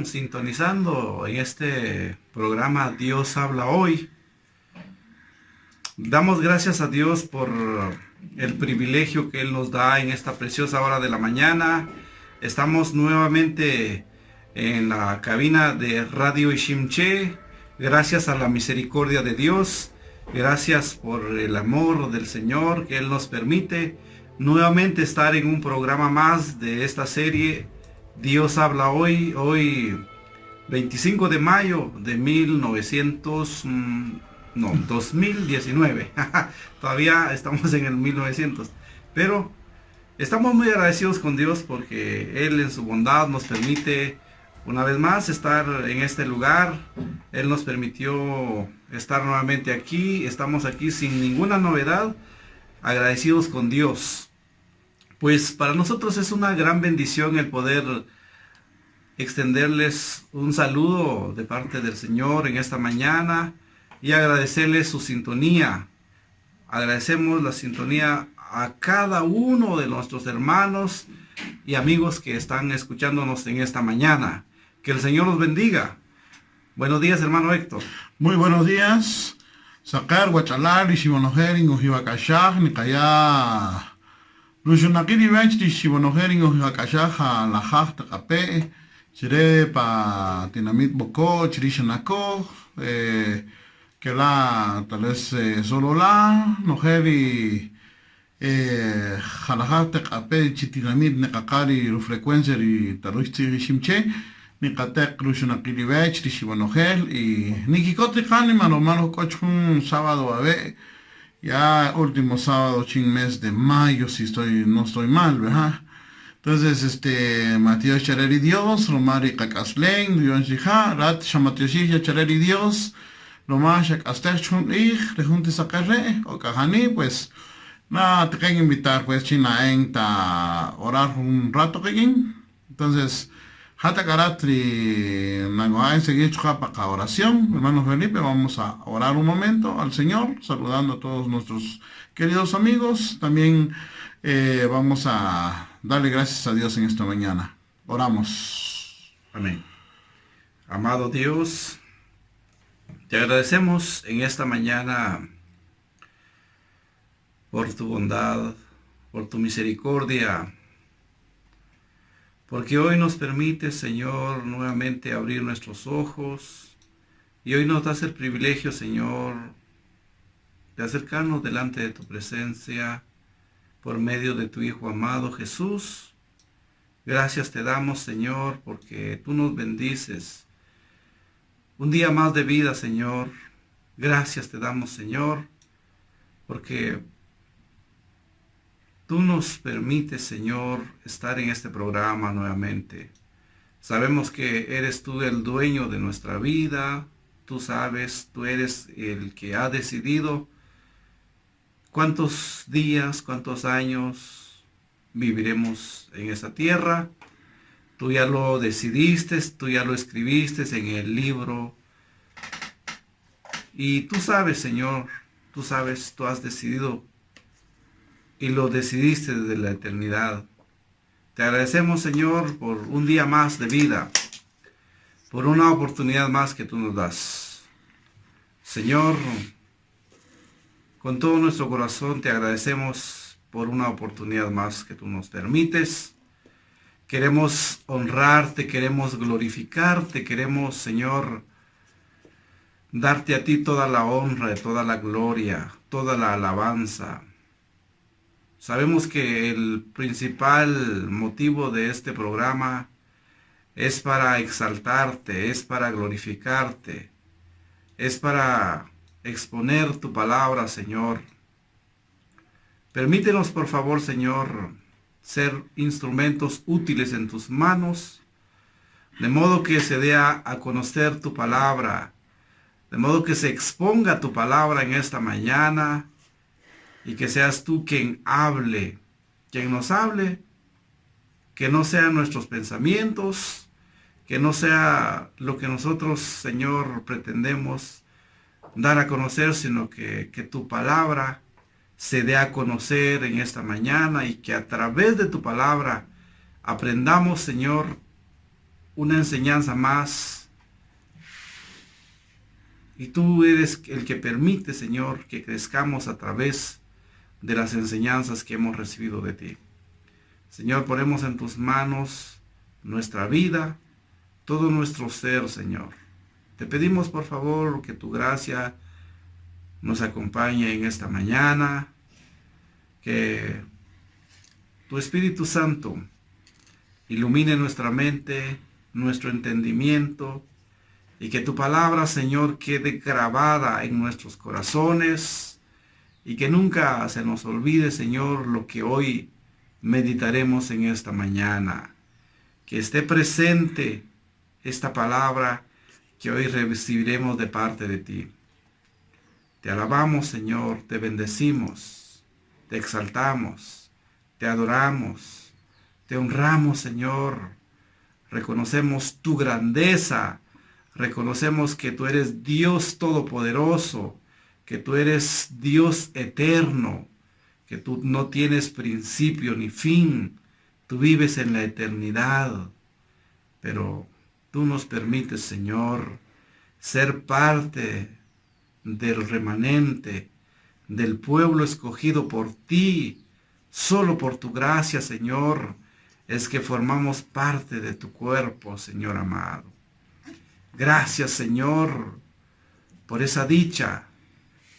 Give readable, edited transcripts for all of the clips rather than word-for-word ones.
sintonizando en este programa Dios habla hoy. Damos gracias a Dios por el privilegio que Él nos da en esta preciosa hora de la mañana. Estamos nuevamente en la cabina de Radio Ishimche. Gracias a la misericordia de Dios. Gracias por el amor del Señor que Él nos permite nuevamente estar en un programa más de esta serie Dios habla hoy. Hoy 25 de mayo de 2019. Todavía estamos en el 1900. Pero estamos muy agradecidos con Dios porque Él en su bondad nos permite una vez más estar en este lugar. Él nos permitió estar nuevamente aquí. Estamos aquí sin ninguna novedad, agradecidos con Dios. Pues para nosotros es una gran bendición el poder extenderles un saludo de parte del Señor en esta mañana y agradecerles su sintonía. Agradecemos la sintonía a cada uno de nuestros hermanos y amigos que están escuchándonos en esta mañana. Que el Señor los bendiga. Buenos días, hermano Héctor. Muy buenos días. Sacar, Guachalar, Ishibonojering, Ojibacashaj, Nicaya. Lushunakiri Bench, Shibonojering, Ojibacashaj, Lajaj, Tacape, Chire, Pa, Tinamit Boko, Chirishanako, que la, tal vez solo la, Nojeri, Jalajaj, Tacape, Chitinamit, Necacari, Frecuencia y Taruichi Shimche. Nicatek Lushunakilibech, Rishibanogel y Nikikotri Hanima, hermano coach un sábado a ver, ya último sábado chin mes de mayo, si no estoy mal, ¿verdad? Entonces, Matías Chareri Dios, Romari Kakaslein, Dion Shija, Rat Shamatioshija Chareri Dios, Romasha Kastechun Ich, Rejunti Sakarre, o Kahani, pues, nada, te quiero invitar, pues, China a orar un rato, entonces, Hata Karatri Nagoay seguir para oración, hermano Felipe, vamos a orar un momento al Señor, saludando a todos nuestros queridos amigos. También vamos a darle gracias a Dios en esta mañana. Oramos. Amén. Amado Dios, te agradecemos en esta mañana por tu bondad, por tu misericordia, porque hoy nos permite, Señor, nuevamente abrir nuestros ojos y hoy nos das el privilegio, Señor, de acercarnos delante de tu presencia por medio de tu Hijo amado Jesús. Gracias te damos, Señor, porque tú nos bendices. Un día más de vida, Señor. Gracias te damos, Señor, porque tú nos permites, Señor, estar en este programa nuevamente. Sabemos que eres tú el dueño de nuestra vida. Tú sabes, tú eres el que ha decidido cuántos días, cuántos años viviremos en esta tierra. Tú ya lo decidiste, tú ya lo escribiste en el libro. Y tú sabes, Señor, tú sabes, tú has decidido y lo decidiste desde la eternidad. Te agradecemos, Señor, por un día más de vida, por una oportunidad más que tú nos das. Señor, con todo nuestro corazón te agradecemos por una oportunidad más que tú nos permites. Queremos honrarte, queremos glorificarte, queremos, Señor, darte a ti toda la honra, toda la gloria, toda la alabanza. Sabemos que el principal motivo de este programa es para exaltarte, es para glorificarte, es para exponer tu palabra, Señor. Permítenos, por favor, Señor, ser instrumentos útiles en tus manos, de modo que se dé a conocer tu palabra, de modo que se exponga tu palabra en esta mañana, y que seas tú quien hable, quien nos hable, que no sean nuestros pensamientos, que no sea lo que nosotros, Señor, pretendemos dar a conocer, sino que tu palabra se dé a conocer en esta mañana y que a través de tu palabra aprendamos, Señor, una enseñanza más. Y tú eres el que permite, Señor, que crezcamos a través de las enseñanzas que hemos recibido de ti. Señor, ponemos en tus manos nuestra vida, todo nuestro ser, Señor. Te pedimos, por favor, que tu gracia nos acompañe en esta mañana, que tu Espíritu Santo ilumine nuestra mente, nuestro entendimiento, y que tu palabra, Señor, quede grabada en nuestros corazones, y que nunca se nos olvide, Señor, lo que hoy meditaremos en esta mañana. Que esté presente esta palabra que hoy recibiremos de parte de ti. Te alabamos, Señor, te bendecimos, te exaltamos, te adoramos, te honramos, Señor. Reconocemos tu grandeza, reconocemos que tú eres Dios todopoderoso, que tú eres Dios eterno, que tú no tienes principio ni fin, tú vives en la eternidad, pero tú nos permites, Señor, ser parte del remanente, del pueblo escogido por ti. Solo por tu gracia, Señor, es que formamos parte de tu cuerpo, Señor amado. Gracias, Señor, por esa dicha,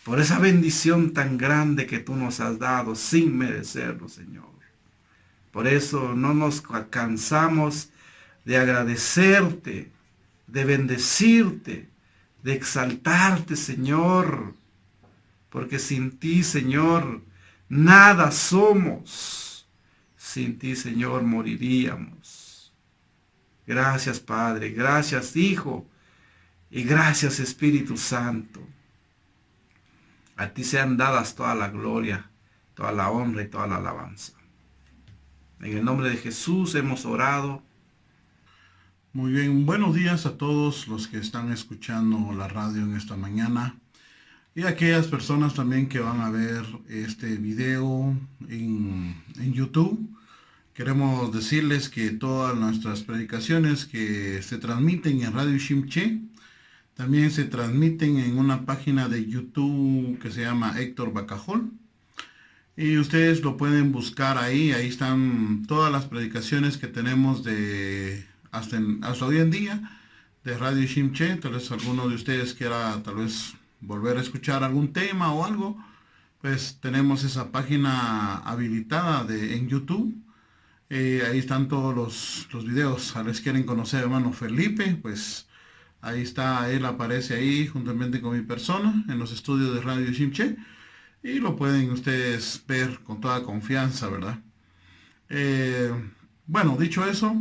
por esa bendición tan grande que tú nos has dado sin merecerlo, Señor. Por eso no nos cansamos de agradecerte, de bendecirte, de exaltarte, Señor, porque sin ti, Señor, nada somos. Sin ti, Señor, moriríamos. Gracias, Padre, gracias, Hijo, y gracias, Espíritu Santo. A ti sean dadas toda la gloria, toda la honra y toda la alabanza. En el nombre de Jesús hemos orado. Muy bien, buenos días a todos los que están escuchando la radio en esta mañana y a aquellas personas también que van a ver este video en YouTube. Queremos decirles que todas nuestras predicaciones que se transmiten en Radio Shimche también se transmiten en una página de YouTube que se llama Héctor Bacajol. Y ustedes lo pueden buscar ahí están todas las predicaciones que tenemos de hasta hoy en día de Radio Shimche. Tal vez alguno de ustedes quiera tal vez volver a escuchar algún tema o algo, pues tenemos esa página habilitada en YouTube. Ahí están todos los videos. A les quieren conocer hermano Felipe, pues ahí está, él aparece ahí juntamente con mi persona en los estudios de Radio Shimche. Y lo pueden ustedes ver con toda confianza, ¿verdad? Bueno, dicho eso,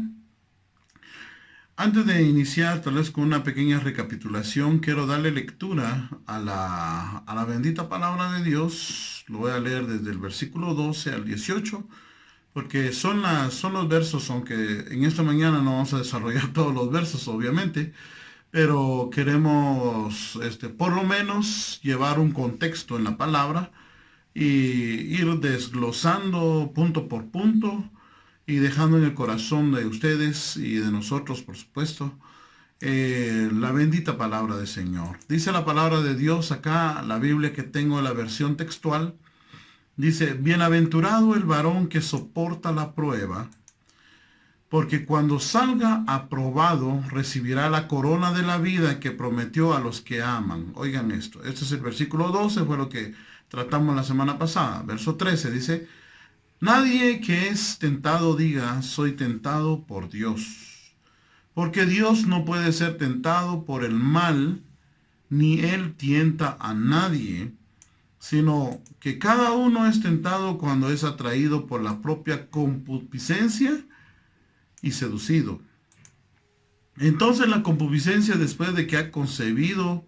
antes de iniciar tal vez con una pequeña recapitulación, quiero darle lectura a la bendita palabra de Dios. Lo voy a leer desde el versículo 12 al 18, porque son los versos, aunque en esta mañana no vamos a desarrollar todos los versos, obviamente, pero queremos por lo menos llevar un contexto en la palabra y ir desglosando punto por punto y dejando en el corazón de ustedes y de nosotros, por supuesto, la bendita palabra del Señor. Dice la palabra de Dios acá, la Biblia que tengo en la versión textual, dice: bienaventurado el varón que soporta la prueba, porque cuando salga aprobado recibirá la corona de la vida que prometió a los que aman. Oigan esto, este es el versículo 12, fue lo que tratamos la semana pasada. Verso 13 dice: nadie que es tentado diga, soy tentado por Dios, porque Dios no puede ser tentado por el mal, ni él tienta a nadie, sino que cada uno es tentado cuando es atraído por la propia concupiscencia y seducido. Entonces la concupiscencia, después de que ha concebido,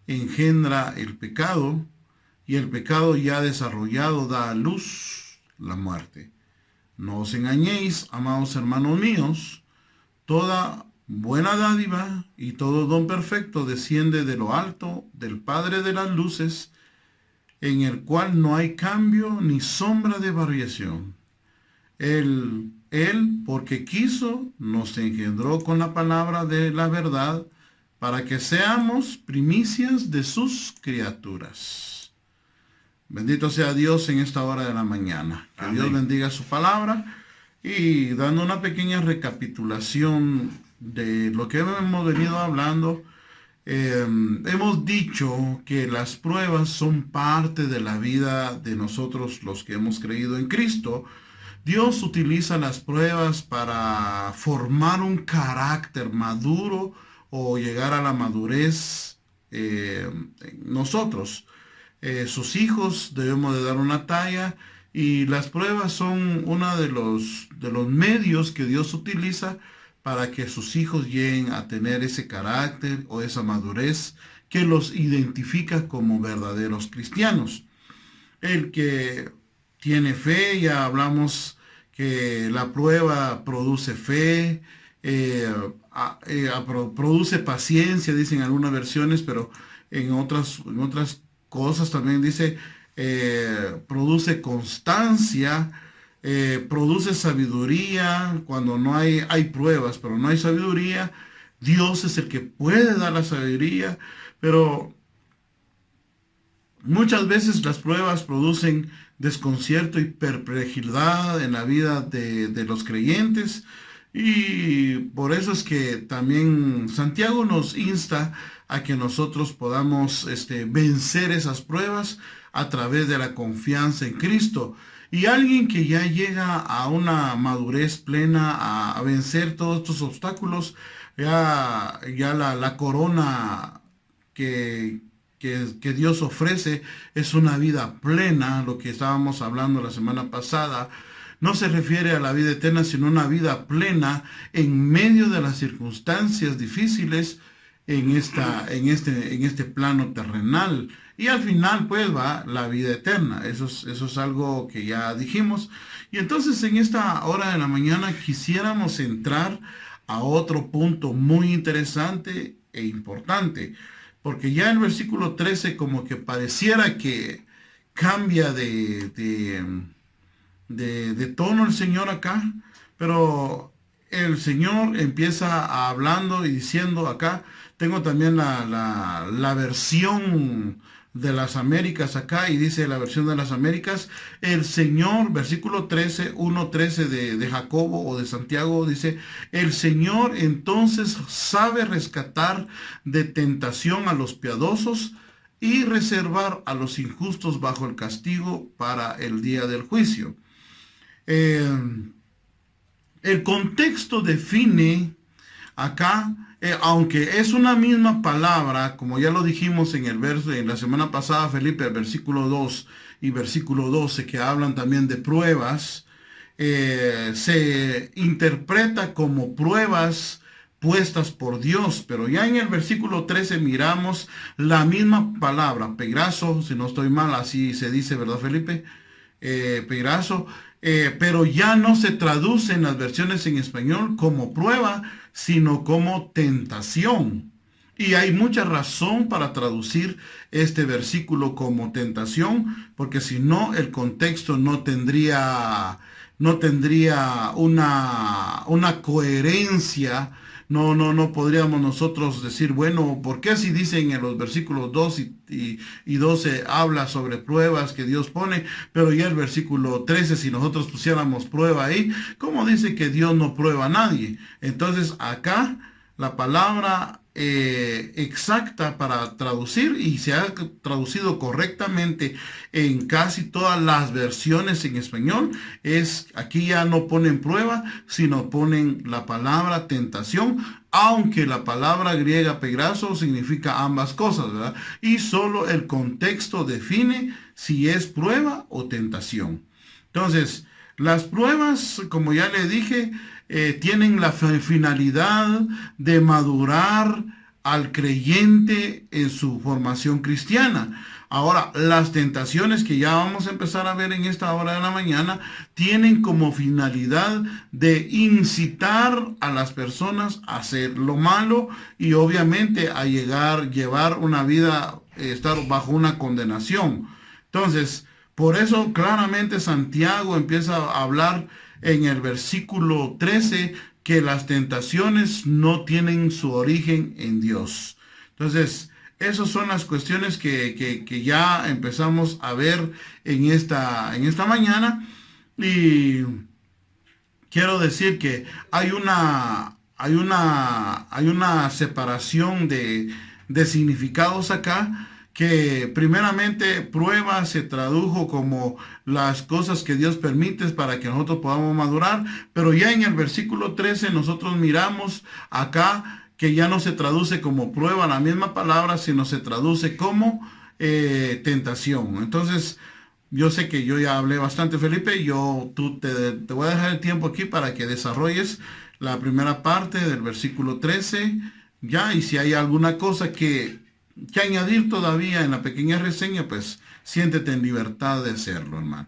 engendra el pecado, y el pecado ya desarrollado da a luz la muerte. No os engañéis, amados hermanos míos, toda buena dádiva y todo don perfecto desciende de lo alto, del Padre de las luces, en el cual no hay cambio ni sombra de variación. Él Él, porque quiso, nos engendró con la palabra de la verdad, para que seamos primicias de sus criaturas. Bendito sea Dios en esta hora de la mañana. Que Amén. Dios bendiga su palabra. Y dando una pequeña recapitulación de lo que hemos venido hablando, hemos dicho que las pruebas son parte de la vida de nosotros los que hemos creído en Cristo. Dios utiliza las pruebas para formar un carácter maduro o llegar a la madurez nosotros. Sus hijos debemos de dar una talla, y las pruebas son uno de los medios que Dios utiliza para que sus hijos lleguen a tener ese carácter o esa madurez que los identifica como verdaderos cristianos. El que tiene fe, ya hablamos que la prueba produce fe, produce paciencia, dicen algunas versiones, pero en otras cosas también dice produce constancia, produce sabiduría. Cuando no hay pruebas, pero no hay sabiduría, Dios es el que puede dar la sabiduría, pero muchas veces las pruebas producen desconcierto y perplejidad en la vida de los creyentes, y por eso es que también Santiago nos insta a que nosotros podamos vencer esas pruebas a través de la confianza en Cristo. Y alguien que ya llega a una madurez plena, a vencer todos estos obstáculos, ya la corona que Dios ofrece es una vida plena. Lo que estábamos hablando la semana pasada no se refiere a la vida eterna, sino una vida plena en medio de las circunstancias difíciles en este plano terrenal. Y al final pues va la vida eterna. Eso es algo que ya dijimos. Y entonces en esta hora de la mañana quisiéramos entrar a otro punto muy interesante e importante, porque ya el versículo 13 como que pareciera que cambia de tono el Señor acá, pero el Señor empieza hablando y diciendo acá. Tengo también la versión de las Américas acá, y dice la versión de las Américas, el Señor, versículo 13, 1:13 de Jacobo o de Santiago, dice, el Señor entonces sabe rescatar de tentación a los piadosos y reservar a los injustos bajo el castigo para el día del juicio. El contexto define acá, aunque es una misma palabra, como ya lo dijimos en el verso, en la semana pasada, Felipe, el versículo 2 y versículo 12, que hablan también de pruebas, se interpreta como pruebas puestas por Dios, pero ya en el versículo 13 miramos la misma palabra, peirazo, si no estoy mal, así se dice, ¿verdad, Felipe? Peirazo, pero ya no se traduce en las versiones en español como prueba, sino como tentación. Y hay mucha razón para traducir este versículo como tentación, porque si no, el contexto no tendría una coherencia. No podríamos nosotros decir, bueno, ¿por qué si dicen en los versículos 2 y 12 habla sobre pruebas que Dios pone, pero ya el versículo 13, si nosotros pusiéramos prueba ahí, ¿cómo dice que Dios no prueba a nadie? Entonces acá la palabra exacta para traducir, y se ha traducido correctamente en casi todas las versiones en español, es aquí ya no ponen prueba, sino ponen la palabra tentación, aunque la palabra griega peirazo significa ambas cosas, ¿verdad? Y solo el contexto define si es prueba o tentación. Entonces, las pruebas, como ya le dije, tienen la finalidad de madurar al creyente en su formación cristiana. Ahora, las tentaciones que ya vamos a empezar a ver en esta hora de la mañana tienen como finalidad de incitar a las personas a hacer lo malo y obviamente a llevar una vida, estar bajo una condenación. Entonces, por eso claramente Santiago empieza a hablar en el versículo 13 que las tentaciones no tienen su origen en Dios. Entonces, esas son las cuestiones que ya empezamos a ver en esta mañana. Y quiero decir que hay una separación de significados acá, que primeramente prueba se tradujo como las cosas que Dios permite para que nosotros podamos madurar, pero ya en el versículo 13 nosotros miramos acá que ya no se traduce como prueba la misma palabra, sino se traduce como tentación. Entonces, yo sé que yo ya hablé bastante, Felipe. Te voy a dejar el tiempo aquí para que desarrolles la primera parte del versículo 13. Ya, y si hay alguna cosa que añadir todavía en la pequeña reseña, pues siéntete en libertad de hacerlo, hermano.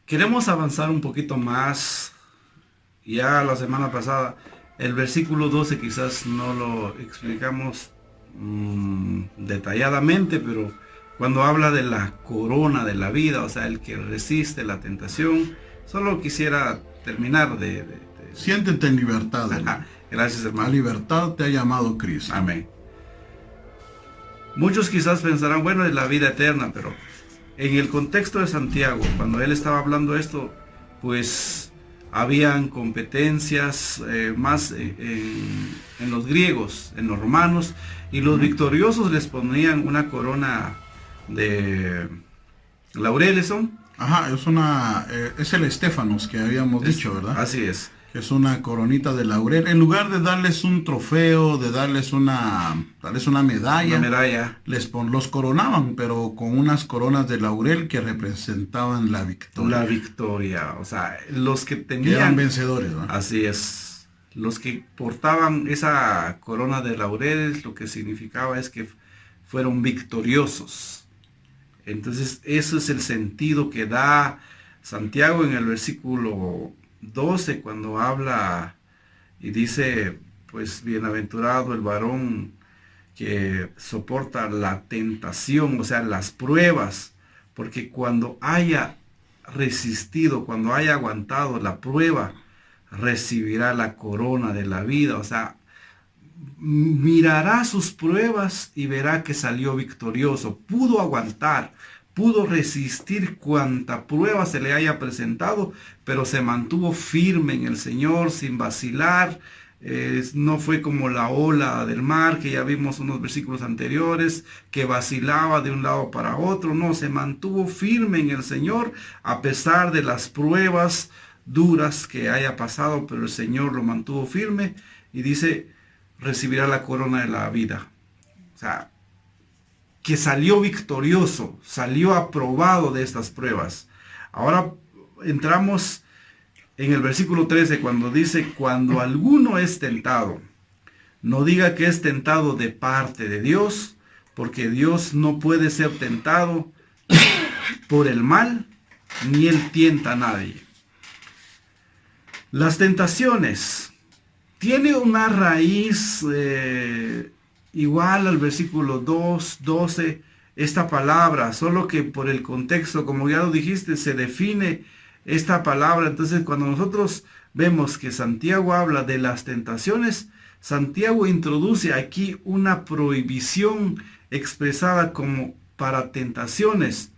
Queremos avanzar un poquito más. Ya la semana pasada, el versículo 12 quizás no lo explicamos detalladamente, pero cuando habla de la corona de la vida, o sea, el que resiste la tentación, solo quisiera terminar Siéntete en libertad, hermano. Gracias, hermano. A libertad te ha llamado Cristo. Amén. Muchos quizás pensarán, bueno, es la vida eterna, pero en el contexto de Santiago, cuando él estaba hablando esto, pues habían competencias más en los griegos, en los romanos, y los victoriosos les ponían una corona de laureles. Ajá, es el Estéfanos que habíamos dicho, ¿verdad? Así es. Es una coronita de laurel. En lugar de darles un trofeo, de darles una medalla, los coronaban, pero con unas coronas de laurel que representaban la victoria. La victoria, o sea, los que tenían... Que eran vencedores, ¿no? Así es. Los que portaban esa corona de laureles, lo que significaba es que fueron victoriosos. Entonces, eso es el sentido que da Santiago en el versículo 12, cuando habla y dice, pues bienaventurado el varón que soporta la tentación, o sea, las pruebas, porque cuando haya resistido, cuando haya aguantado la prueba, recibirá la corona de la vida. O sea, mirará sus pruebas y verá que salió victorioso, pudo aguantar, pudo resistir cuanta prueba se le haya presentado, pero se mantuvo firme en el Señor sin vacilar. No fue como la ola del mar, que ya vimos unos versículos anteriores, que vacilaba de un lado para otro. No, se mantuvo firme en el Señor a pesar de las pruebas duras que haya pasado, pero el Señor lo mantuvo firme y dice, recibirá la corona de la vida. O sea, que salió victorioso, salió aprobado de estas pruebas. Ahora entramos en el versículo 13, cuando dice, cuando alguno es tentado, no diga que es tentado de parte de Dios, porque Dios no puede ser tentado por el mal, ni él tienta a nadie. Las tentaciones tienen una raíz igual al versículo 12, esta palabra, solo que por el contexto, como ya lo dijiste, se define esta palabra. Entonces, cuando nosotros vemos que Santiago habla de las tentaciones, Santiago introduce aquí una prohibición expresada como para tentaciones.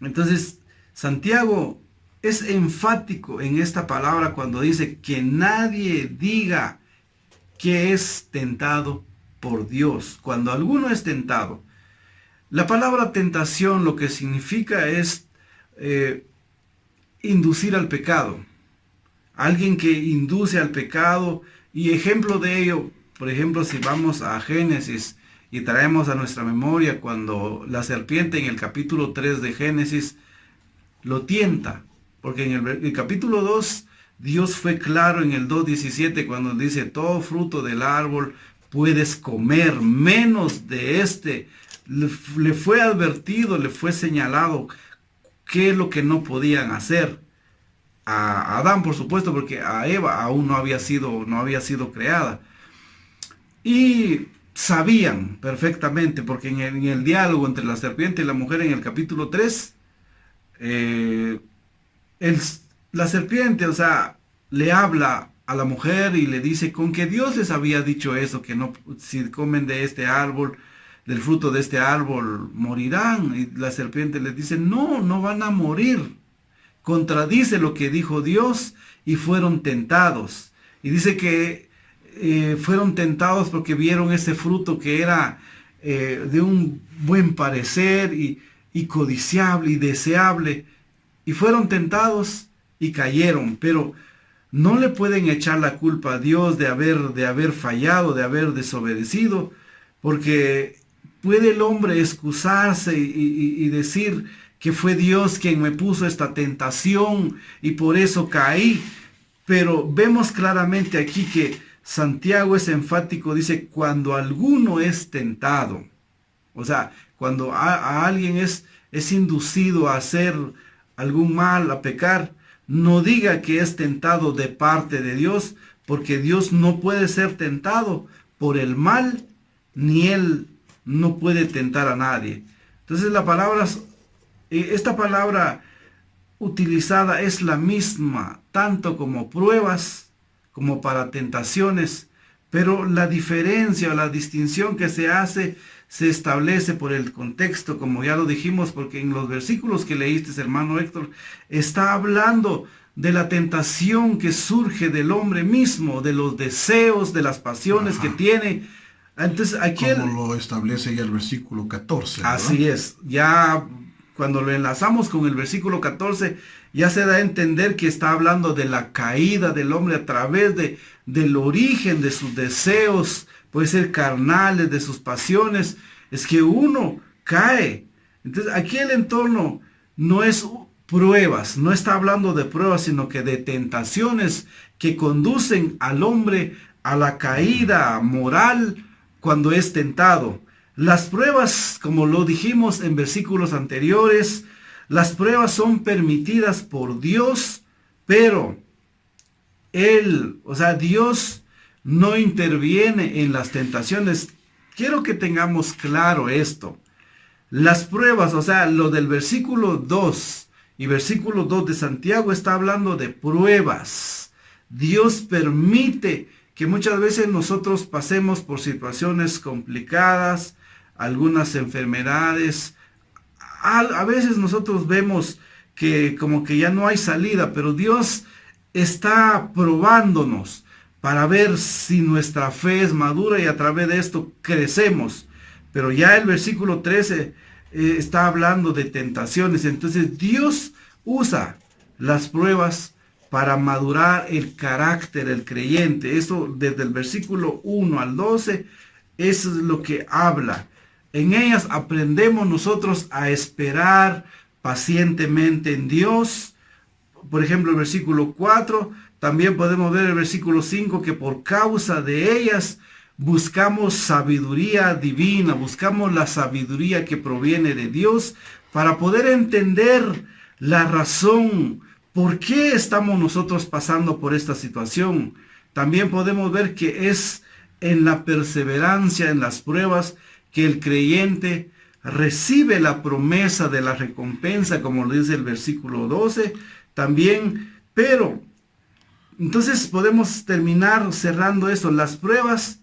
Entonces, Santiago es enfático en esta palabra cuando dice que nadie diga que es tentado por Dios. Cuando alguno es tentado, la palabra tentación lo que significa es inducir al pecado. Alguien que induce al pecado, y ejemplo de ello, por ejemplo, si vamos a Génesis y traemos a nuestra memoria cuando la serpiente en el capítulo 3 de Génesis lo tienta, porque en el capítulo 2 Dios fue claro en el 2:17 cuando dice, todo fruto del árbol puedes comer, menos de este. Le fue advertido, le fue señalado qué es lo que no podían hacer. A Adán, por supuesto, porque a Eva aún no había sido creada. Y sabían perfectamente, porque en el diálogo entre la serpiente y la mujer en el capítulo 3, el- la serpiente, o sea, le habla a la mujer y le dice con que Dios les había dicho eso, que no, si comen de este árbol, del fruto de este árbol, morirán. Y la serpiente les dice, no, no van a morir. Contradice lo que dijo Dios y fueron tentados. Y dice que fueron tentados porque vieron ese fruto que era de un buen parecer y codiciable y deseable. Y fueron tentados y cayeron, pero no le pueden echar la culpa a Dios de haber fallado, de haber desobedecido, porque puede el hombre excusarse y decir que fue Dios quien me puso esta tentación y por eso caí. Pero vemos claramente aquí que Santiago es enfático, dice, cuando alguno es tentado, o sea, cuando a alguien es inducido a hacer algún mal, a pecar, no diga que es tentado de parte de Dios, porque Dios no puede ser tentado por el mal, ni Él no puede tentar a nadie. Entonces esta palabra utilizada es la misma, tanto como pruebas, como para tentaciones, pero la diferencia o la distinción que se hace se establece por el contexto, como ya lo dijimos, porque en los versículos que leíste, hermano Héctor, está hablando de la tentación que surge del hombre mismo, de los deseos, de las pasiones que tiene. Entonces, aquí como lo establece ya el versículo 14, ¿verdad? Así es, ya cuando lo enlazamos con el versículo 14, ya se da a entender que está hablando de la caída del hombre a través del origen de sus deseos, puede ser carnales, de sus pasiones, es que uno cae. Entonces aquí el entorno no es pruebas, no está hablando de pruebas, sino que de tentaciones que conducen al hombre a la caída moral cuando es tentado. Las pruebas, como lo dijimos en versículos anteriores, las pruebas son permitidas por Dios, pero Dios no interviene en las tentaciones. Quiero que tengamos claro esto. Las pruebas, o sea, lo del versículo 2 y versículo 2 de Santiago está hablando de pruebas. Dios permite que muchas veces nosotros pasemos por situaciones complicadas, algunas enfermedades. A veces nosotros vemos que como que ya no hay salida, pero Dios está probándonos para ver si nuestra fe es madura y a través de esto crecemos. Pero ya el versículo 13 está hablando de tentaciones. Entonces Dios usa las pruebas para madurar el carácter del creyente. Eso desde el versículo 1 al 12, eso es lo que habla. En ellas aprendemos nosotros a esperar pacientemente en Dios. Por ejemplo, el versículo 4, también podemos ver el versículo 5, que por causa de ellas buscamos sabiduría divina, buscamos la sabiduría que proviene de Dios para poder entender la razón por qué estamos nosotros pasando por esta situación. También podemos ver que es en la perseverancia, en las pruebas, que el creyente recibe la promesa de la recompensa, como lo dice el versículo 12, también, pero, entonces podemos terminar cerrando esto. Las pruebas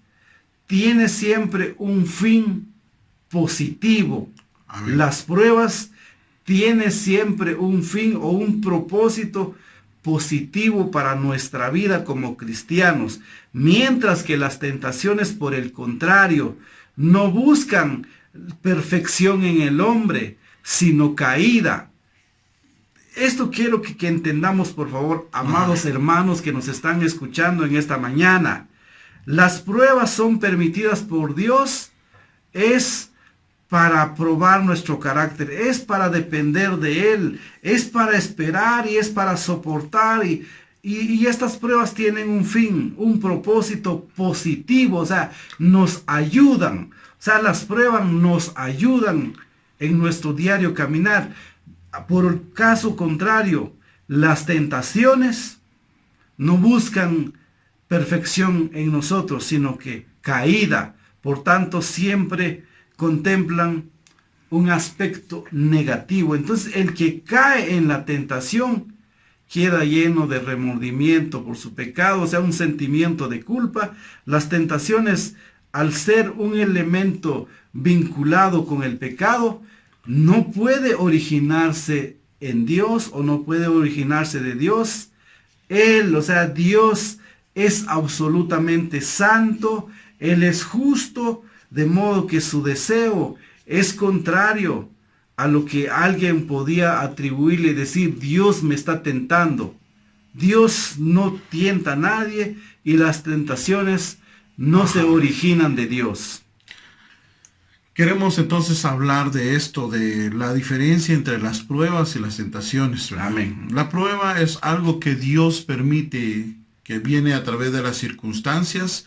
tienen siempre un fin positivo. Amén. Las pruebas tienen siempre un fin o un propósito positivo para nuestra vida como cristianos, mientras que las tentaciones, por el contrario, no buscan perfección en el hombre, sino caída. Esto quiero que entendamos, por favor, amados hermanos que nos están escuchando en esta mañana. Las pruebas son permitidas por Dios, es para probar nuestro carácter, es para depender de Él, es para esperar y es para soportar y estas pruebas tienen un fin, un propósito positivo, o sea, nos ayudan. O sea, las pruebas nos ayudan en nuestro diario caminar. Por el caso contrario, las tentaciones no buscan perfección en nosotros, sino que caída. Por tanto, siempre contemplan un aspecto negativo. Entonces, el que cae en la tentación queda lleno de remordimiento por su pecado, o sea, un sentimiento de culpa, las tentaciones, al ser un elemento vinculado con el pecado, no puede originarse en Dios o no puede originarse de Dios. Él, o sea, Dios es absolutamente santo, Él es justo, de modo que su deseo es contrario a lo que alguien podía atribuirle y decir, Dios me está tentando. Dios no tienta a nadie y las tentaciones no se originan de Dios. Queremos entonces hablar de esto, de la diferencia entre las pruebas y las tentaciones. Amén. La prueba es algo que Dios permite, que viene a través de las circunstancias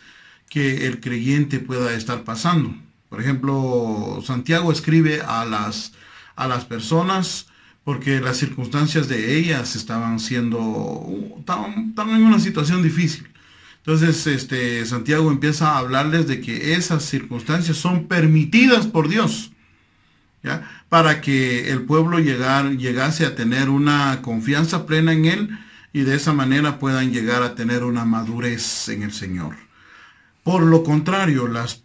que el creyente pueda estar pasando. Por ejemplo, Santiago escribe a las personas porque las circunstancias de ellas estaban en una situación difícil. Entonces, Santiago empieza a hablarles de que esas circunstancias son permitidas por Dios, ¿ya? Para que el pueblo llegase a tener una confianza plena en Él y de esa manera puedan llegar a tener una madurez en el Señor. Por lo contrario, las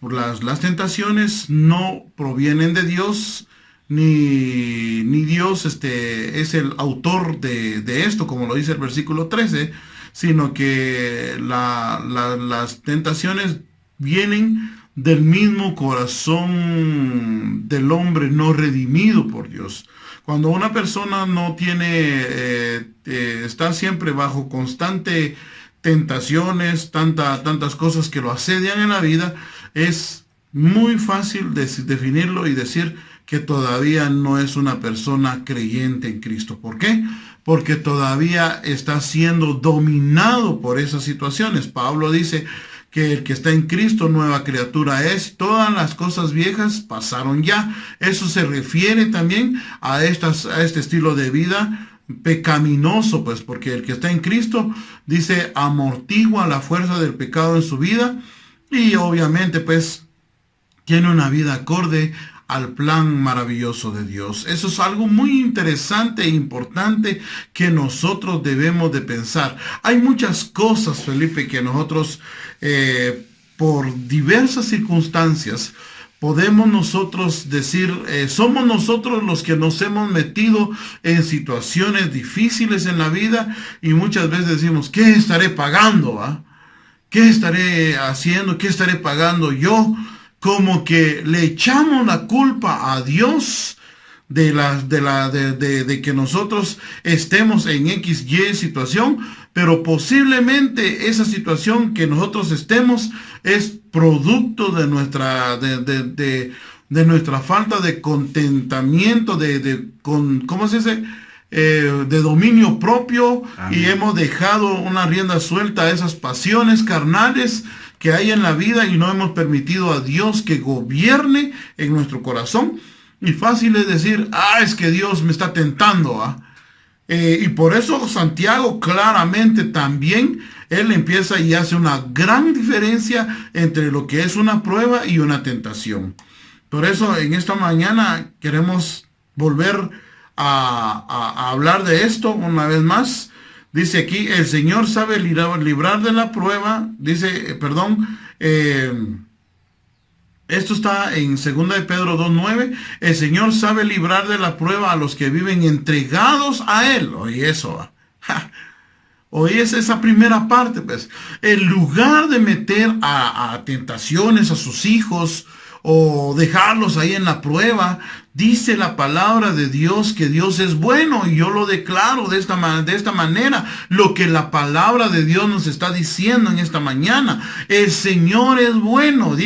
tentaciones no provienen de Dios, ni Dios es el autor de esto, como lo dice el versículo 13, sino que las tentaciones vienen del mismo corazón del hombre no redimido por Dios. Cuando una persona no tiene, está siempre bajo constante tentaciones, tantas cosas que lo asedian en la vida, es muy fácil definirlo y decir que todavía no es una persona creyente en Cristo. ¿Por qué? Porque todavía está siendo dominado por esas situaciones. Pablo dice que el que está en Cristo nueva criatura es, todas las cosas viejas pasaron ya. Eso se refiere también a este estilo de vida pecaminoso, pues, porque el que está en Cristo, dice, amortigua la fuerza del pecado en su vida y obviamente, pues, tiene una vida acorde al plan maravilloso de Dios. Eso es algo muy interesante e importante que nosotros debemos de pensar. Hay muchas cosas, Felipe, que nosotros, por diversas circunstancias, podemos nosotros decir, somos nosotros los que nos hemos metido en situaciones difíciles en la vida y muchas veces decimos, ¿qué estaré pagando? ¿Qué estaré haciendo? ¿Qué estaré pagando yo? Como que le echamos la culpa a Dios de que nosotros estemos en XY situación, pero posiblemente esa situación que nosotros estemos es producto de nuestra falta de contentamiento, ¿cómo se dice? De dominio propio. Amén. Y hemos dejado una rienda suelta a esas pasiones carnales que hay en la vida y no hemos permitido a Dios que gobierne en nuestro corazón. Y fácil es decir, es que Dios me está tentando. Y por eso Santiago claramente también, él empieza y hace una gran diferencia entre lo que es una prueba y una tentación. Por eso en esta mañana queremos volver a hablar de esto una vez más. Dice aquí, el Señor sabe librar de la prueba, esto está en 2 de Pedro 2:9, el Señor sabe librar de la prueba a los que viven entregados a Él. Oye eso, oye esa primera parte, pues. En lugar de meter a tentaciones a sus hijos o dejarlos ahí en la prueba, dice la palabra de Dios que Dios es bueno, y yo lo declaro de esta manera, lo que la palabra de Dios nos está diciendo en esta mañana. El Señor es bueno.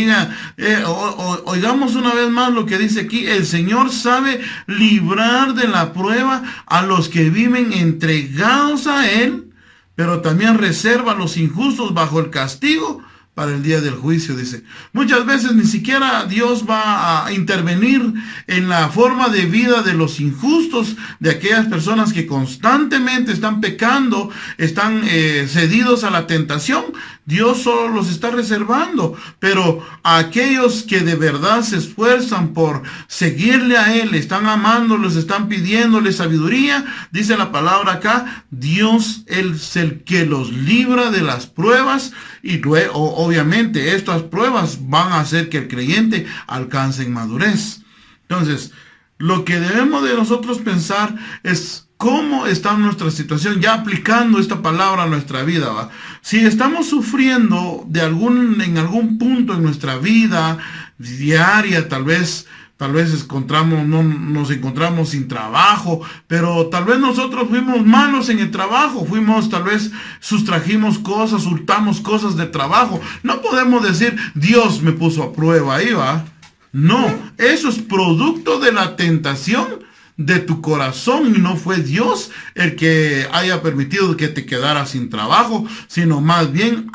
Oigamos una vez más lo que dice aquí. El Señor sabe librar de la prueba a los que viven entregados a Él, pero también reserva a los injustos bajo el castigo para el día del juicio, dice. Muchas veces ni siquiera Dios va a intervenir en la forma de vida de los injustos, de aquellas personas que constantemente están pecando, están cedidos a la tentación. Dios solo los está reservando, pero a aquellos que de verdad se esfuerzan por seguirle a Él, están amándolos, están pidiéndole sabiduría, dice la palabra acá, Dios es el que los libra de las pruebas y luego, obviamente estas pruebas van a hacer que el creyente alcance en madurez. Entonces, lo que debemos de nosotros pensar es cómo está nuestra situación, ya aplicando esta palabra a nuestra vida, ¿va? Si estamos sufriendo en algún punto en nuestra vida diaria, tal vez nos encontramos sin trabajo, pero tal vez nosotros fuimos malos en el trabajo, tal vez sustrajimos cosas, hurtamos cosas de trabajo. No podemos decir, Dios me puso a prueba ahí, ¿va? No, eso es producto de la tentación de tu corazón y no fue Dios el que haya permitido que te quedaras sin trabajo, sino más bien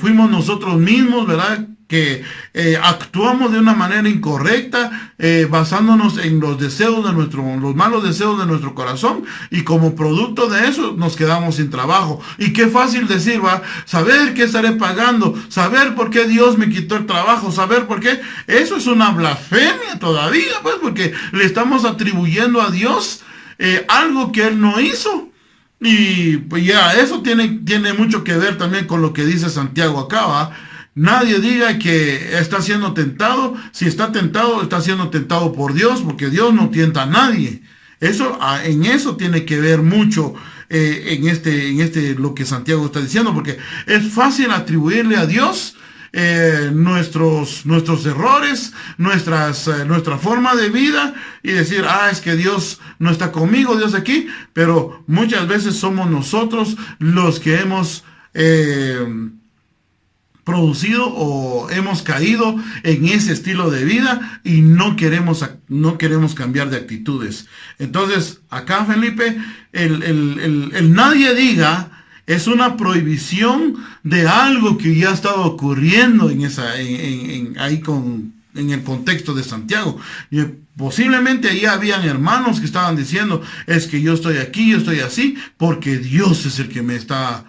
fuimos nosotros mismos, ¿verdad? Que actuamos de una manera incorrecta, basándonos en los malos deseos de nuestro corazón, y como producto de eso nos quedamos sin trabajo. Y qué fácil decir, va, saber qué estaré pagando, saber por qué Dios me quitó el trabajo, saber por qué. Eso es una blasfemia todavía, pues, porque le estamos atribuyendo a Dios algo que Él no hizo. Y pues ya, eso tiene mucho que ver también con lo que dice Santiago acá, ¿va? Nadie diga que está siendo tentado. Si está tentado, está siendo tentado por Dios, porque Dios no tienta a nadie. En eso tiene que ver mucho lo que Santiago está diciendo, porque es fácil atribuirle a Dios nuestros errores, nuestra forma de vida, y decir, es que Dios no está conmigo, Dios aquí, pero muchas veces somos nosotros los que hemos producido o hemos caído en ese estilo de vida y no queremos cambiar de actitudes. Entonces, acá, Felipe, el nadie diga es una prohibición de algo que ya estaba ocurriendo en el contexto de Santiago. Y posiblemente ahí habían hermanos que estaban diciendo, es que yo estoy aquí, yo estoy así, porque Dios es el que me está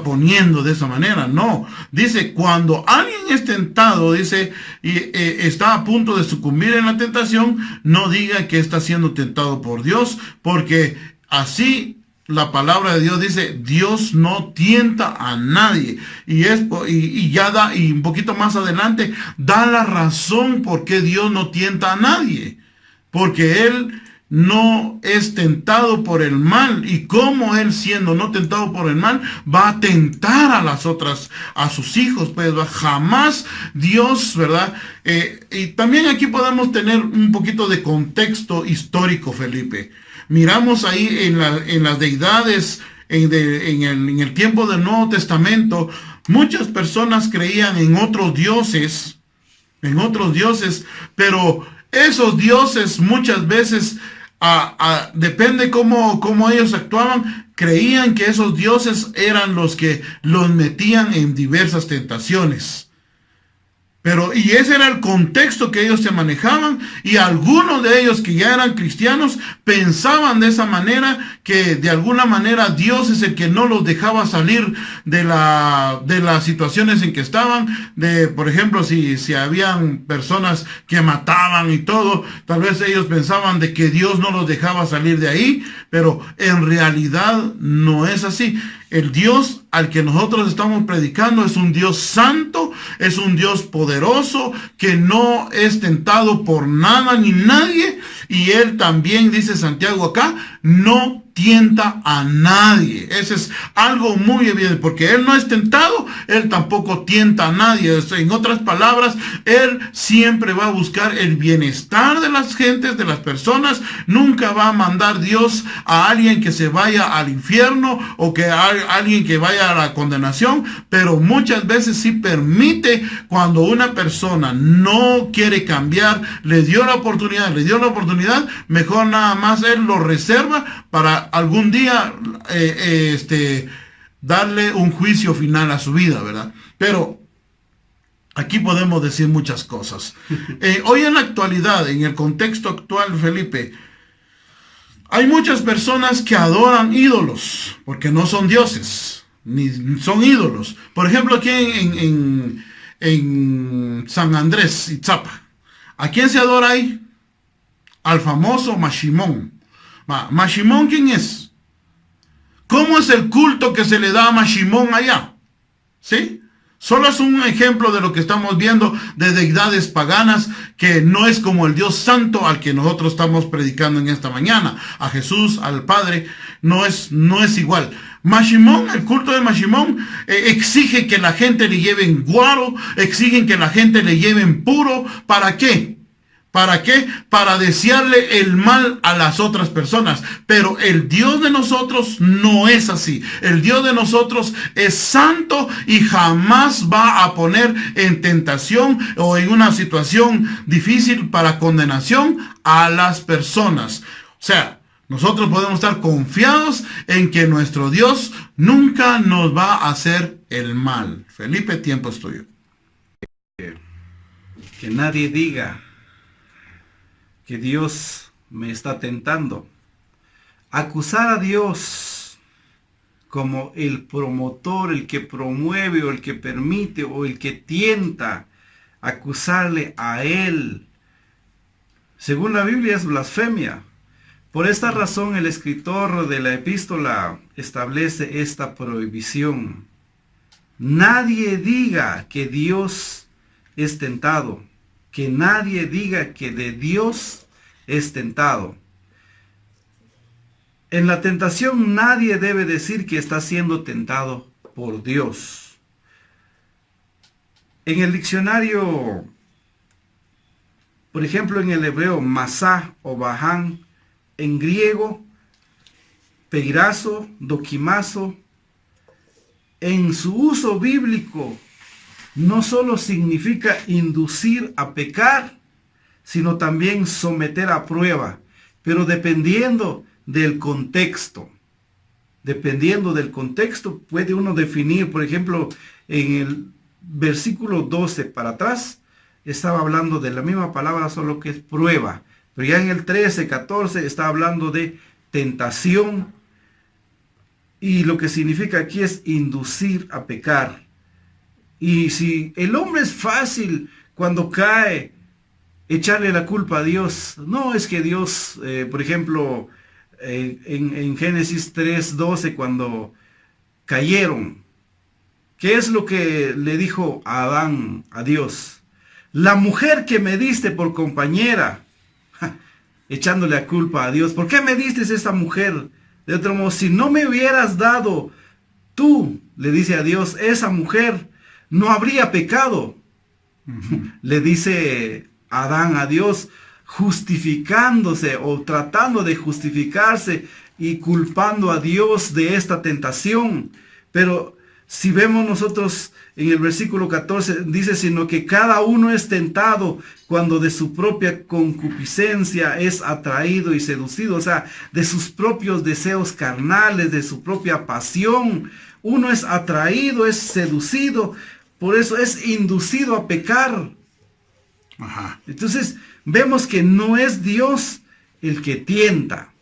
poniendo de esa manera. No, dice, cuando alguien es tentado, dice, y está a punto de sucumbir en la tentación, no diga que está siendo tentado por Dios, porque así la palabra de Dios dice, Dios no tienta a nadie. Y un poquito más adelante, da la razón por qué Dios no tienta a nadie. Porque Él no es tentado por el mal, y como Él, siendo no tentado por el mal, va a tentar a sus hijos, pues jamás Dios, ¿verdad? Y también aquí podemos tener un poquito de contexto histórico, Felipe. Miramos ahí en las deidades, en el tiempo del Nuevo Testamento, muchas personas creían en otros dioses, pero esos dioses muchas veces, depende cómo ellos actuaban, creían que esos dioses eran los que los metían en diversas tentaciones. Y ese era el contexto que ellos se manejaban, y algunos de ellos que ya eran cristianos pensaban de esa manera, que de alguna manera Dios es el que no los dejaba salir de las situaciones en que estaban. Por ejemplo, si habían personas que mataban y todo, tal vez ellos pensaban de que Dios no los dejaba salir de ahí, pero en realidad no es así. El Dios al que nosotros estamos predicando es un Dios santo, es un Dios poderoso, que no es tentado por nada ni nadie. Y Él también, dice Santiago acá, no tienta a nadie. Ese es algo muy evidente, porque Él no es tentado, Él tampoco tienta a nadie. En otras palabras, Él siempre va a buscar el bienestar de las gentes, de las personas. Nunca va a mandar Dios a alguien que se vaya al infierno, o que alguien que vaya a la condenación, pero muchas veces sí permite, cuando una persona no quiere cambiar, le dio la oportunidad, mejor nada más Él lo reserva para algún día darle un juicio final a su vida, ¿verdad? Pero aquí podemos decir muchas cosas. Hoy en la actualidad, en el contexto actual, Felipe, hay muchas personas que adoran ídolos, porque no son dioses. ni son ídolos. Por ejemplo, aquí en San Andrés, Itzapa, ¿a quién se adora ahí? Al famoso Mashimón. ¿Mashimón quién es? ¿Cómo es el culto que se le da a Mashimón allá? ¿Sí? Solo es un ejemplo de lo que estamos viendo de deidades paganas, que no es como el Dios Santo al que nosotros estamos predicando en esta mañana. A Jesús, al Padre, no es igual. Mashimón, el culto de Mashimón, exige que la gente le lleven guaro, exigen que la gente le lleven puro. ¿Para qué? ¿Para qué? Para desearle el mal a las otras personas. Pero el Dios de nosotros no es así. El Dios de nosotros es santo y jamás va a poner en tentación o en una situación difícil para condenación a las personas. O sea, nosotros podemos estar confiados en que nuestro Dios nunca nos va a hacer el mal. Felipe, tiempo es tuyo. Que nadie diga que Dios me está tentando. Acusar a Dios como el promotor, el que promueve o el que permite o el que tienta, acusarle a Él, según la Biblia, es blasfemia. Por esta razón el escritor de la epístola establece esta prohibición. Nadie diga que Dios es tentado. Que nadie diga que de Dios es tentado. En la tentación nadie debe decir que está siendo tentado por Dios. En el diccionario, por ejemplo, en el hebreo, masá o baján, en griego, peirazo, doquimazo, en su uso bíblico, no solo significa inducir a pecar, sino también someter a prueba, pero dependiendo del contexto. Dependiendo del contexto, puede uno definir, por ejemplo, en el versículo 12 para atrás, estaba hablando de la misma palabra, solo que es prueba. Pero ya en el 13, 14, está hablando de tentación, y lo que significa aquí es inducir a pecar. Y si el hombre es fácil cuando cae, echarle la culpa a Dios. No es que Dios, por ejemplo, en Génesis 3:12, cuando cayeron, ¿qué es lo que le dijo a Adán a Dios? La mujer que me diste por compañera, echándole la culpa a Dios. ¿Por qué me diste esa mujer? De otro modo, si no me hubieras dado tú, le dice a Dios, esa mujer, no habría pecado. Le dice Adán a Dios, justificándose o tratando de justificarse y culpando a Dios de esta tentación. Pero si vemos nosotros en el versículo 14, dice, sino que cada uno es tentado cuando de su propia concupiscencia es atraído y seducido, o sea, de sus propios deseos carnales, de su propia pasión. Uno es atraído, es seducido, por eso es inducido a pecar. Ajá. Entonces, vemos que no es Dios el que tienta.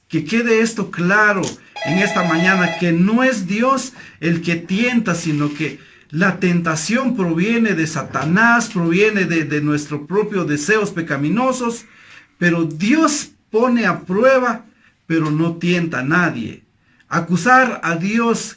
Que quede esto claro en esta mañana, que no es Dios el que tienta, sino que la tentación proviene de Satanás, proviene de nuestros propios deseos pecaminosos, pero Dios pone a prueba, pero no tienta a nadie. Acusar a Dios,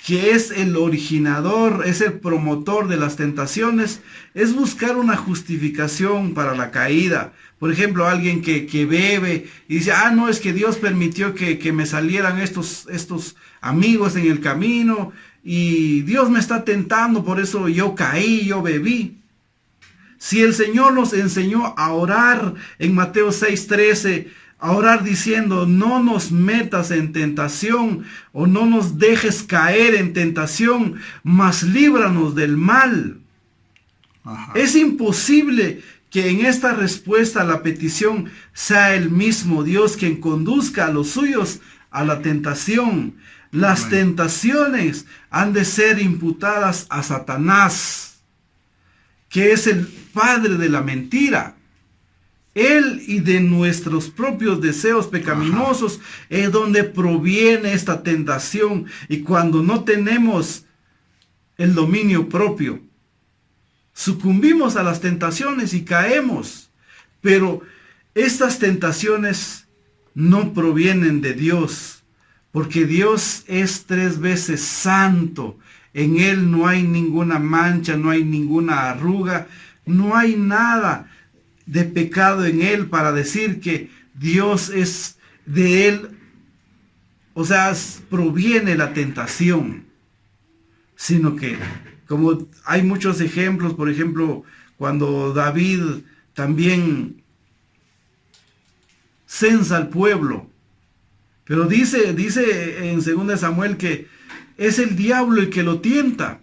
que es el originador, es el promotor de las tentaciones, es buscar una justificación para la caída. Por ejemplo, alguien que bebe y dice, no, es que Dios permitió que me salieran estos amigos en el camino y Dios me está tentando, por eso yo caí, yo bebí. Si el Señor nos enseñó a orar en Mateo 6:13, a orar diciendo, no nos metas en tentación o no nos dejes caer en tentación, mas líbranos del mal. Ajá. Es imposible que en esta respuesta a la petición sea el mismo Dios quien conduzca a los suyos a la tentación. Las tentaciones han de ser imputadas a Satanás, que es el padre de la mentira. Él y de nuestros propios deseos pecaminosos es donde proviene esta tentación. Y cuando no tenemos el dominio propio, sucumbimos a las tentaciones y caemos. Pero estas tentaciones no provienen de Dios, porque Dios es 3 veces santo. En Él no hay ninguna mancha, no hay ninguna arruga, no hay nada de pecado en Él para decir que Dios es de Él. O sea, proviene la tentación, sino que, como hay muchos ejemplos, por ejemplo, cuando David también censa al pueblo, pero dice en 2 Samuel que es el diablo el que lo tienta,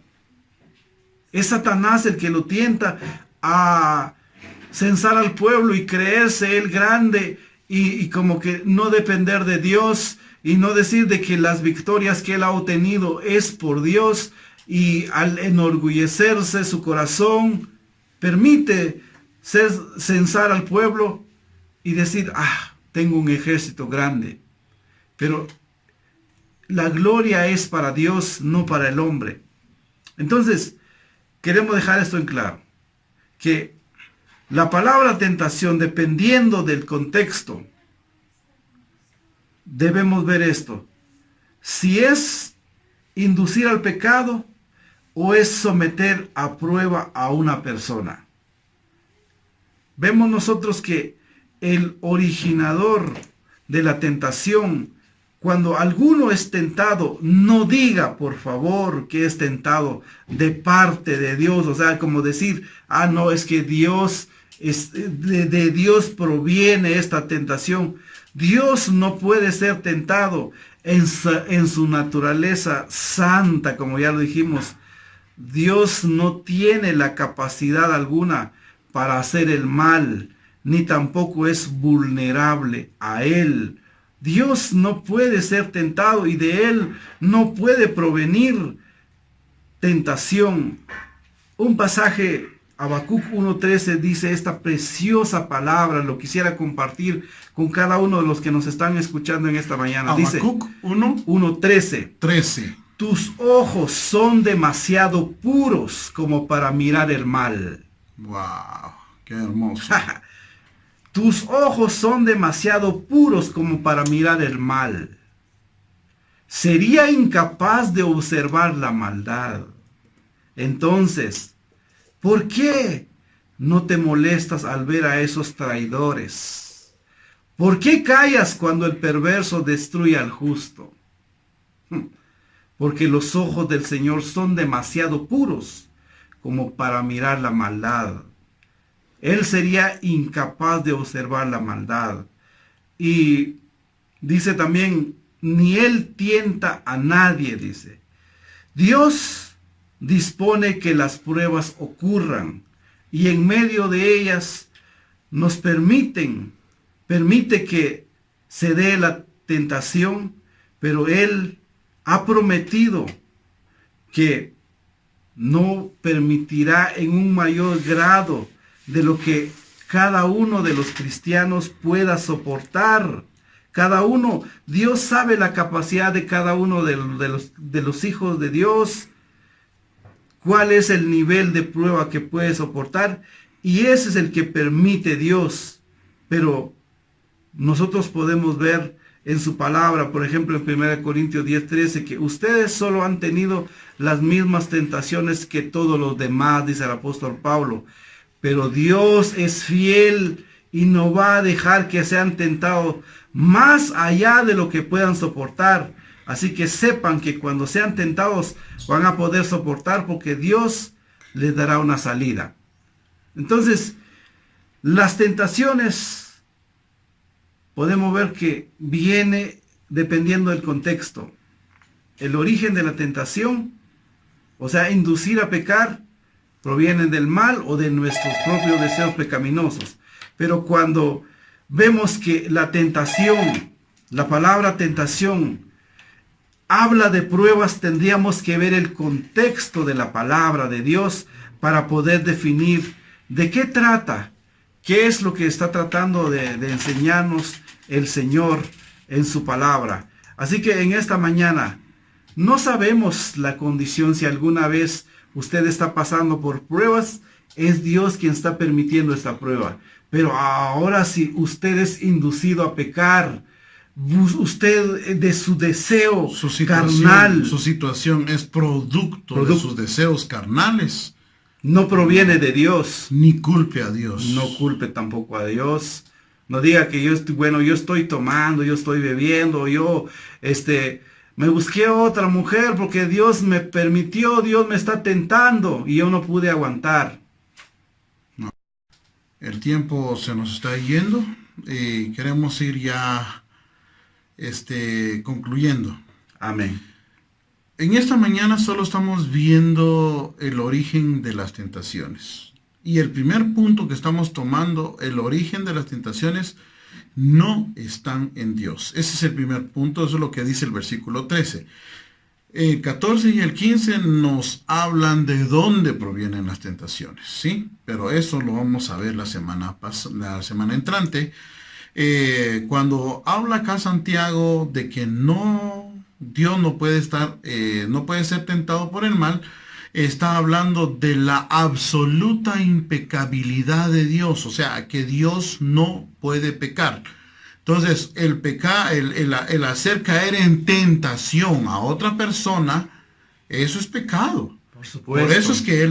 es Satanás el que lo tienta a censar al pueblo y creerse él grande y como que no depender de Dios y no decir de que las victorias que él ha obtenido es por Dios, y al enorgullecerse su corazón permite censar al pueblo y decir, tengo un ejército grande. Pero la gloria es para Dios, no para el hombre. Entonces, queremos dejar esto en claro, que la palabra tentación, dependiendo del contexto, debemos ver esto. Si es inducir al pecado o es someter a prueba a una persona. Vemos nosotros que el originador de la tentación, cuando alguno es tentado, no diga por favor que es tentado de parte de Dios. O sea, como decir, no, es que Dios, de Dios proviene esta tentación. Dios no puede ser tentado en su naturaleza santa, como ya lo dijimos. Dios no tiene la capacidad alguna para hacer el mal, ni tampoco es vulnerable a él. Dios no puede ser tentado y de él no puede provenir tentación. Un pasaje, Habacuc 1:13, dice esta preciosa palabra, lo quisiera compartir con cada uno de los que nos están escuchando en esta mañana. Habacuc 1:13. Tus ojos son demasiado puros como para mirar el mal. ¡Wow! ¡Qué hermoso! Tus ojos son demasiado puros como para mirar el mal. Sería incapaz de observar la maldad. Entonces, ¿por qué no te molestas al ver a esos traidores? ¿Por qué callas cuando el perverso destruye al justo? Porque los ojos del Señor son demasiado puros como para mirar la maldad. Él sería incapaz de observar la maldad. Y dice también, ni Él tienta a nadie, dice. Dios dispone que las pruebas ocurran y en medio de ellas nos permite que se dé la tentación, pero Él ha prometido que no permitirá en un mayor grado de lo que cada uno de los cristianos pueda soportar. Cada uno, Dios sabe la capacidad de cada uno de los hijos de Dios, cuál es el nivel de prueba que puede soportar, y ese es el que permite Dios. Pero nosotros podemos ver en su palabra, por ejemplo, en 1 Corintios 10:13, que ustedes solo han tenido las mismas tentaciones que todos los demás, dice el apóstol Pablo. Pero Dios es fiel y no va a dejar que sean tentados más allá de lo que puedan soportar. Así que sepan que cuando sean tentados van a poder soportar, porque Dios les dará una salida. Entonces, las tentaciones podemos ver que viene dependiendo del contexto. El origen de la tentación, o sea, inducir a pecar, provienen del mal o de nuestros propios deseos pecaminosos. Pero cuando vemos que la tentación, la palabra tentación, habla de pruebas, tendríamos que ver el contexto de la palabra de Dios para poder definir de qué trata ¿Qué es lo que está tratando de enseñarnos el Señor en su palabra? Así que en esta mañana, no sabemos la condición, si alguna vez usted está pasando por pruebas, es Dios quien está permitiendo esta prueba. Pero ahora si usted es inducido a pecar, usted de su deseo carnal, su situación es producto de sus deseos carnales, no proviene de Dios. Ni culpe a Dios. No culpe tampoco a Dios. No diga que yo estoy tomando, yo estoy bebiendo, me busqué otra mujer porque Dios me permitió, Dios me está tentando y yo no pude aguantar. No. El tiempo se nos está yendo y queremos ir ya concluyendo. Amén. En esta mañana solo estamos viendo el origen de las tentaciones. Y el primer punto que estamos tomando, el origen de las tentaciones, no están en Dios. Ese es el primer punto, eso es lo que dice el versículo 13. El 14 y el 15 nos hablan de dónde provienen las tentaciones, ¿sí? Pero eso lo vamos a ver la semana entrante. Cuando habla acá Santiago de que Dios no puede ser tentado por el mal, está hablando de la absoluta impecabilidad de Dios, o sea, que Dios no puede pecar. Entonces, el hacer caer en tentación a otra persona, eso es pecado. Por supuesto. Por eso es que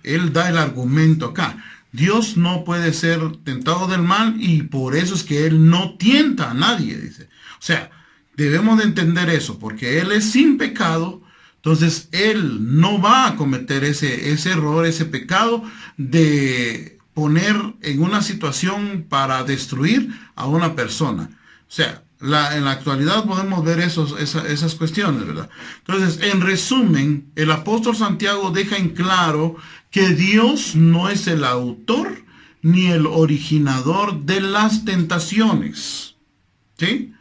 él da el argumento acá. Dios no puede ser tentado del mal y por eso es que Él no tienta a nadie, dice. O sea, debemos de entender eso, porque Él es sin pecado. Entonces, Él no va a cometer ese error, ese pecado de poner en una situación para destruir a una persona. O sea, en la actualidad podemos ver esas cuestiones, ¿verdad? Entonces, en resumen, el apóstol Santiago deja en claro que Dios no es el autor ni el originador de las tentaciones. ¿Sí?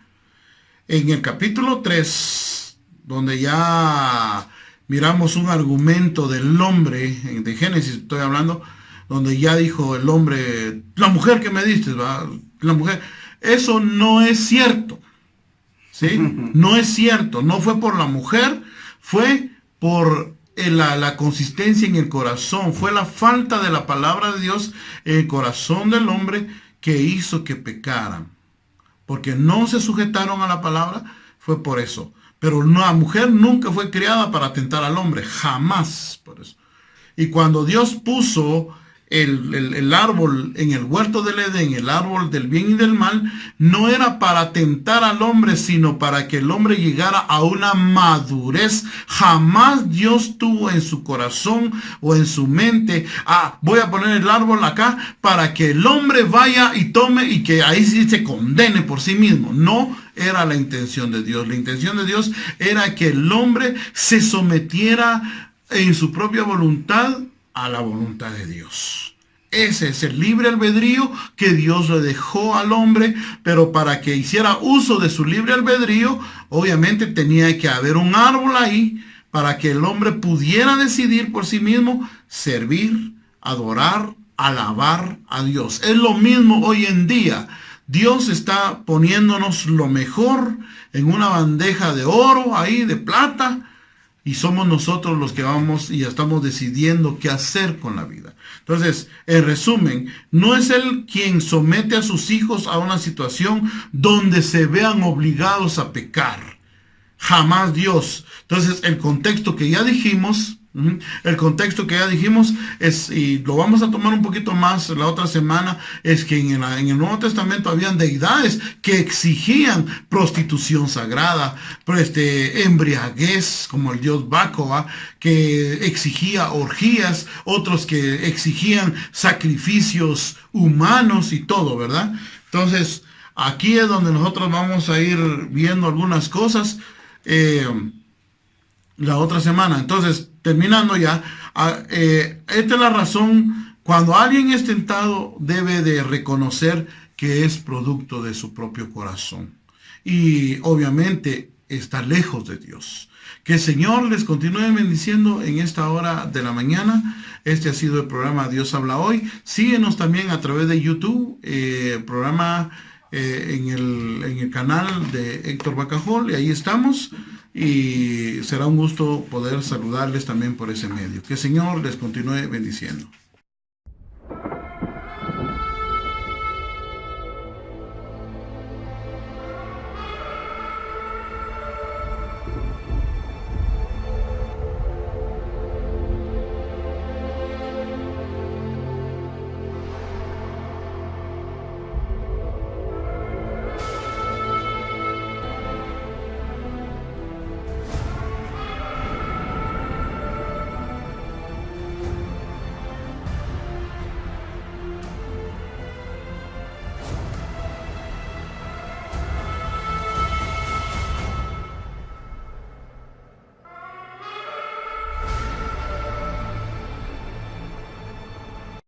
En el capítulo 3, donde ya miramos un argumento del hombre, de Génesis estoy hablando, donde ya dijo el hombre, la mujer que me diste, ¿va? La mujer, eso no es cierto, ¿sí? No es cierto, no fue por la mujer, fue por la consistencia en el corazón, fue la falta de la palabra de Dios en el corazón del hombre que hizo que pecaran, porque no se sujetaron a la palabra, fue por eso. Pero la mujer nunca fue creada para tentar al hombre, jamás por eso. Y cuando Dios puso el árbol en el huerto del Edén, el árbol del bien y del mal, no era para tentar al hombre, sino para que el hombre llegara a una madurez. Jamás Dios tuvo en su corazón o en su mente, voy a poner el árbol acá para que el hombre vaya y tome y que ahí sí se condene por sí mismo. No era la intención de Dios. La intención de Dios era que el hombre se sometiera en su propia voluntad a la voluntad de Dios. Ese es el libre albedrío que Dios le dejó al hombre, pero para que hiciera uso de su libre albedrío, obviamente tenía que haber un árbol ahí para que el hombre pudiera decidir por sí mismo servir, adorar, alabar a Dios. Es lo mismo hoy en día. Dios está poniéndonos lo mejor en una bandeja de oro ahí, de plata, y somos nosotros los que vamos y estamos decidiendo qué hacer con la vida. Entonces, en resumen, no es Él quien somete a sus hijos a una situación donde se vean obligados a pecar. Jamás Dios. Entonces, el contexto que ya dijimos es, y lo vamos a tomar un poquito más la otra semana, es que en el Nuevo Testamento habían deidades que exigían prostitución sagrada, embriaguez, como el dios Baco, que exigía orgías, otros que exigían sacrificios humanos y todo, ¿verdad? Entonces, aquí es donde nosotros vamos a ir viendo algunas cosas la otra semana. Entonces, terminando ya, esta es la razón. Cuando alguien es tentado, debe de reconocer que es producto de su propio corazón. Y obviamente está lejos de Dios. Que el Señor les continúe bendiciendo en esta hora de la mañana. Este ha sido el programa Dios habla hoy. Síguenos también a través de YouTube, programa en el canal de Héctor Bacajol, y ahí estamos. Y será un gusto poder saludarles también por ese medio. Que el Señor les continúe bendiciendo.